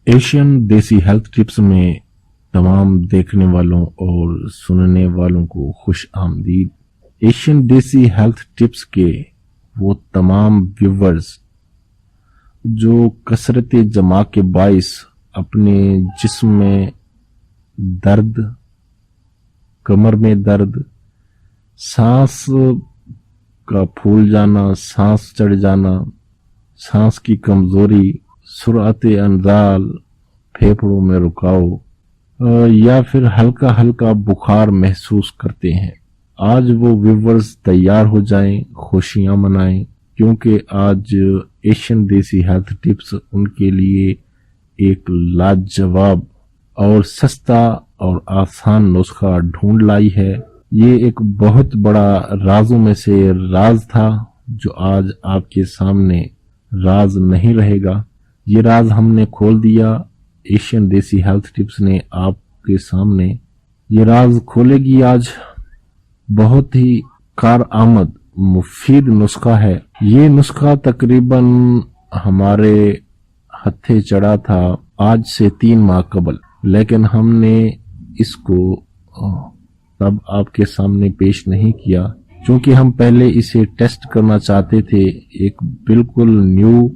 Asian देसी health tips में तमाम देखने वालों और सुनने वालों को खुश आमदीद। एशियन देसी हेल्थ टिप्स के वो तमाम व्यूवर्स जो कसरत जमा के बाइस अपने जिस्म में दर्द, कमर में दर्द, सांस का फूल जाना, सांस चढ़ जाना, सांस की कमजोरी, सुराते अंदाल, फेफड़ों में रुकाव या फिर हल्का हल्का बुखार महसूस करते हैं, आज वो व्यूवर्स तैयार हो जाएं, खुशियां मनाएं, क्योंकि आज एशियन देसी हेल्थ टिप्स उनके लिए एक लाजवाब और सस्ता और आसान नुस्खा ढूंढ लाई है। ये एक बहुत बड़ा राजों में से राज था जो आज आपके सामने राज नहीं रहेगा। ये राज हमने खोल दिया, एशियन देसी हेल्थ टिप्स ने आपके सामने ये राज खोलेगी आज। बहुत ही कारआमद मुफीद नुस्खा है। ये नुस्खा तकरीबन हमारे हत्थे चढ़ा था आज से 3 माह कबल, लेकिन हमने इसको तब आपके सामने पेश नहीं किया क्योंकि हम पहले इसे टेस्ट करना चाहते थे। एक बिल्कुल न्यू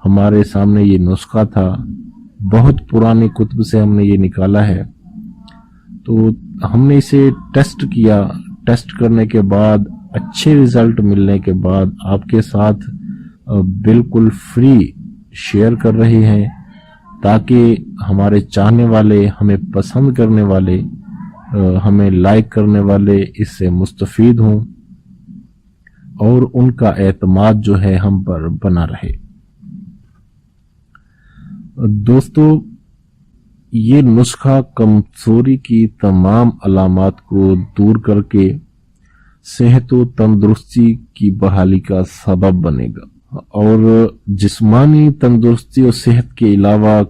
हमारे सामने ये नुस्खा था, बहुत पुरानी कुतुब से हमने ये निकाला है, तो हमने इसे टेस्ट किया। टेस्ट करने के बाद अच्छे रिजल्ट मिलने के बाद आपके साथ बिल्कुल फ्री शेयर कर रहे हैं ताकि हमारे चाहने वाले, हमें पसंद करने वाले, हमें लाइक करने वाले इससे मुस्तफीद हों और उनका एतमाद जो है हम पर बना रहे। दोस्तों, ये नुस्खा कमजोरी की तमाम अलामात को दूर करके सेहत व तंदुरुस्ती की बहाली का सबब बनेगा और जिस्मानी तंदुरुस्ती और सेहत के अलावा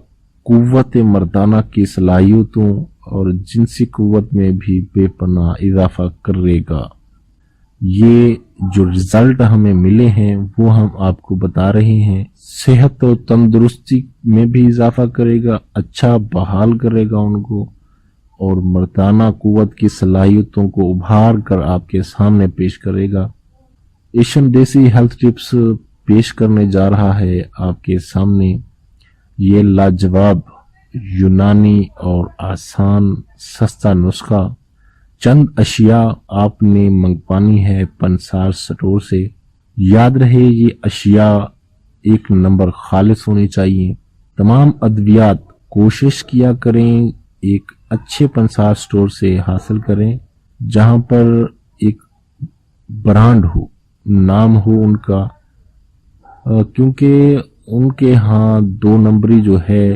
कुव्वत मर्दाना की सलाहियतों और जिनसी कुव्वत में भी बेपनाह इजाफा करेगा। ये जो रिजल्ट हमें मिले हैं वो हम आपको बता रहे हैं। सेहत और तंदुरुस्ती में भी इजाफा करेगा, अच्छा बहाल करेगा उनको और मर्दाना कुव्वत की सलाहियतों को उभार कर आपके सामने पेश करेगा। एशियन देसी हेल्थ टिप्स पेश करने जा रहा है आपके सामने ये लाजवाब यूनानी और आसान सस्ता नुस्खा। चंद अशिया आपने मंगवानी है पंसार स्टोर से। याद रहे ये अशिया 1 नंबर खालिस होनी चाहिए। तमाम अद्वियात कोशिश किया करें एक अच्छे पंसार स्टोर से हासिल करें जहां पर एक ब्रांड हो, नाम हो उनका, क्योंकि उनके यहाँ 2 नंबरी जो है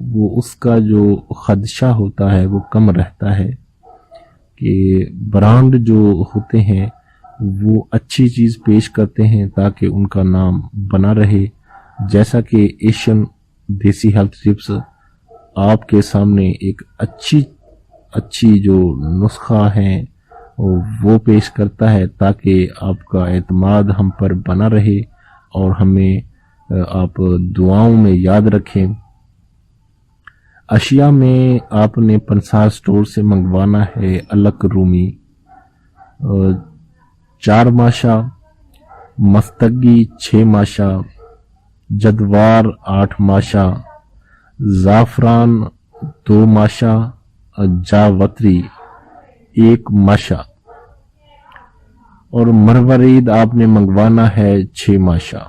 वो उसका जो खदशा होता है वो कम रहता है कि ब्रांड जो होते हैं वो अच्छी चीज पेश करते हैं ताकि उनका नाम बना रहे। जैसा कि एशियन देसी हेल्थ टिप्स आपके सामने एक अच्छी जो नुस्खा है वो पेश करता है ताकि आपका एतमाद हम पर बना रहे और हमें आप दुआओं में याद रखें। अशिया में आपने पंसार स्टोर से मंगवाना है अलक रूमी 4 माशा, मस्तगी 6 माशा, जदवार 8 माशा, जाफरान 2 माशा, जावत्री 1 माशा और मरवरीद आपने मंगवाना है 6 माशा।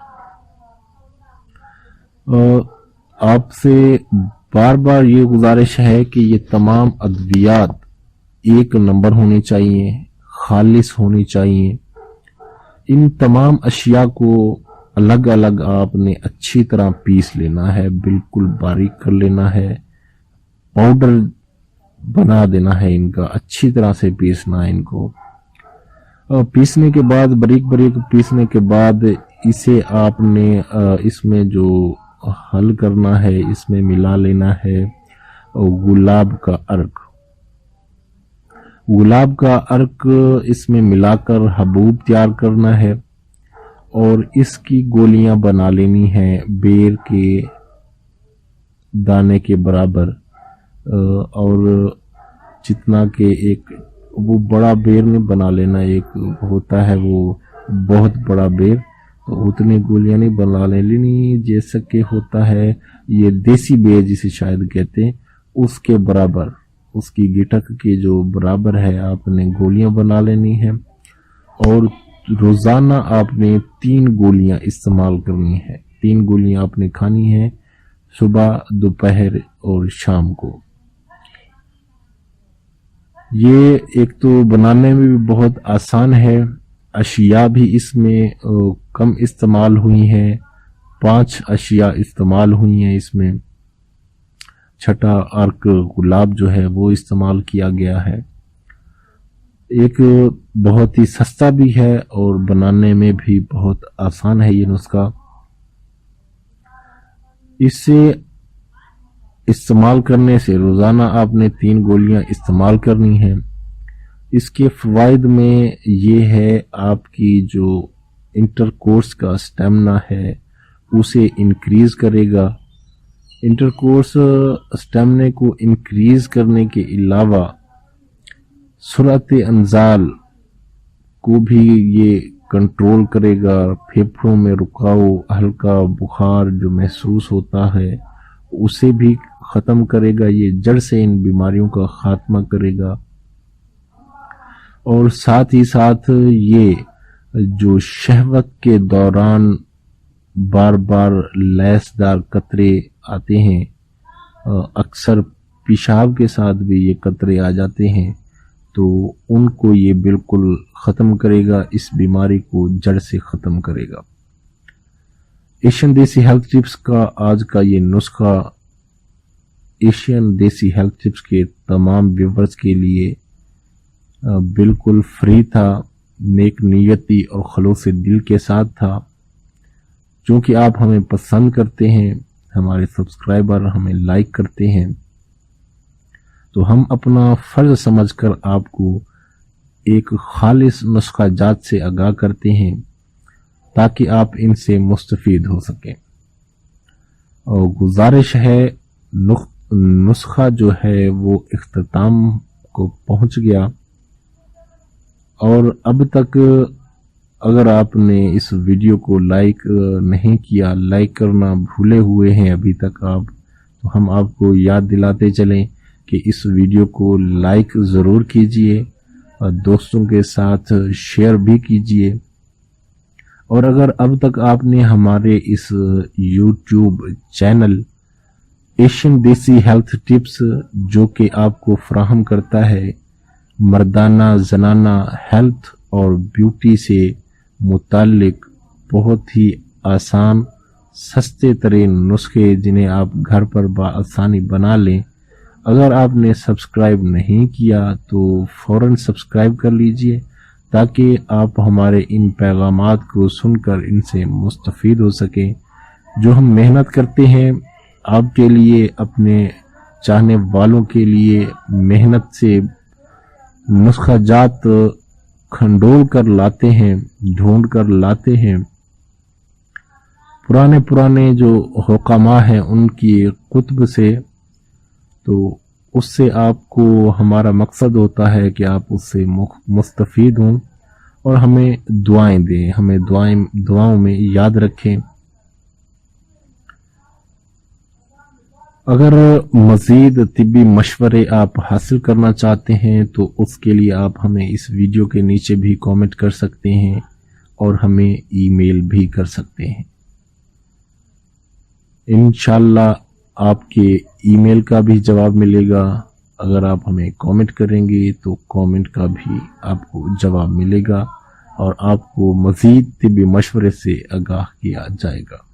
आपसे बार बार ये गुजारिश है कि ये तमाम अद्वियात 1 नंबर होनी चाहिए, खालिस होनी चाहिए। इन तमाम अशिया को अलग अलग आपने अच्छी तरह पीस लेना है, बिल्कुल बारीक कर लेना है, पाउडर बना देना है इनका, अच्छी तरह से पीसना है इनको। पीसने के बाद बारीक बारीक पीसने के बाद इसे आपने इसमें जो हल करना है, इसमें मिला लेना है गुलाब का अर्क। गुलाब का अर्क इसमें मिलाकर हबूब तैयार करना है और इसकी गोलियां बना लेनी है बेर के दाने के बराबर, और जितना कि एक वो बड़ा बेर नहीं बना लेना, एक होता है वो बहुत बड़ा बेर, तो उतनी गोलियां नहीं बना लेनी, जैसा कि होता है ये देसी बेर जिसे शायद कहते हैं, उसके बराबर, उसकी गिटक के जो बराबर है आपने गोलियां बना लेनी है। और रोजाना आपने 3 गोलियां इस्तेमाल करनी है। 3 गोलियां आपने खानी है, सुबह, दोपहर और शाम को। ये एक तो बनाने में भी बहुत आसान है, अशिया भी इसमें कम इस्तेमाल हुई हैं, 5 अशिया इस्तेमाल हुई हैं इसमें। छठा अर्क गुलाब जो है वो इस्तेमाल किया गया है। एक बहुत ही सस्ता भी है और बनाने में भी बहुत आसान है ये नुस्खा। इससे इस्तेमाल करने से रोजाना आपने 3 गोलियां इस्तेमाल करनी है। इसके फवाइद में ये है, आपकी जो इंटरकोर्स का स्टेमिना है उसे इंक्रीज करेगा। इंटरकोर्स स्टेमिना को इंक्रीज करने के अलावा सुरत अंजाल को भी ये कंट्रोल करेगा। फेफड़ों में रुकाव, हल्का बुखार जो महसूस होता है उसे भी ख़त्म करेगा। ये जड़ से इन बीमारियों का खात्मा करेगा। और साथ ही साथ ये जो शहवत के दौरान बार बार लैसदार कतरे आते हैं, अक्सर पेशाब के साथ भी ये कतरे आ जाते हैं, तो उनको ये बिल्कुल ख़त्म करेगा, इस बीमारी को जड़ से ख़त्म करेगा। एशियन देसी हेल्थ टिप्स का आज का ये नुस्खा एशियन देसी हेल्थ टिप्स के तमाम व्यूवर्स के लिए बिल्कुल फ्री था, नेक नियति और खलूस दिल के साथ था। क्योंकि आप हमें पसंद करते हैं, हमारे सब्सक्राइबर हमें लाइक करते हैं, तो हम अपना फर्ज समझकर आपको एक खालिस नुस्खा जात से आगाह करते हैं ताकि आप इनसे मुस्तफीद हो सकें। और गुजारिश है, नुस्खा जो है वो इख्तिताम को पहुंच गया, और अब तक अगर आपने इस वीडियो को लाइक नहीं किया, लाइक करना भूले हुए हैं अभी तक आप, तो हम आपको याद दिलाते चलें कि इस वीडियो को लाइक ज़रूर कीजिए और दोस्तों के साथ शेयर भी कीजिए। और अगर अब तक आपने हमारे इस YouTube चैनल एशियन देसी हेल्थ टिप्स, जो कि आपको फराहम करता है मर्दाना जनाना हेल्थ और ब्यूटी से मुताल्लिक बहुत ही आसान सस्ते तरीन नुस्खे जिन्हें आप घर पर बआसानी बना लें, अगर आपने सब्सक्राइब नहीं किया तो फौरन सब्सक्राइब कर लीजिए ताकि आप हमारे इन पैगामात को सुनकर इनसे मुस्तफीद हो सकें। जो हम मेहनत करते हैं आपके लिए, अपने चाहने वालों के लिए, मेहनत से नुस्खा जात खंडोल कर लाते हैं, ढूंढ कर लाते हैं, पुराने जो हुक्मा हैं उनकी कुतुब से, तो उससे आपको, हमारा मकसद होता है कि आप उससे मुस्तफीद हों और हमें दुआएं दें, हमें दुआओं में याद रखें। अगर मज़ीद तिब्बी मशवरे आप हासिल करना चाहते हैं तो उसके लिए आप हमें इस वीडियो के नीचे भी कमेंट कर सकते हैं और हमें ईमेल भी कर सकते हैं। इंशाल्लाह आपके ईमेल का भी जवाब मिलेगा। अगर आप हमें कमेंट करेंगे तो कमेंट का भी आपको जवाब मिलेगा और आपको मज़ीद तिब्बी मशवरे से आगाह किया जाएगा।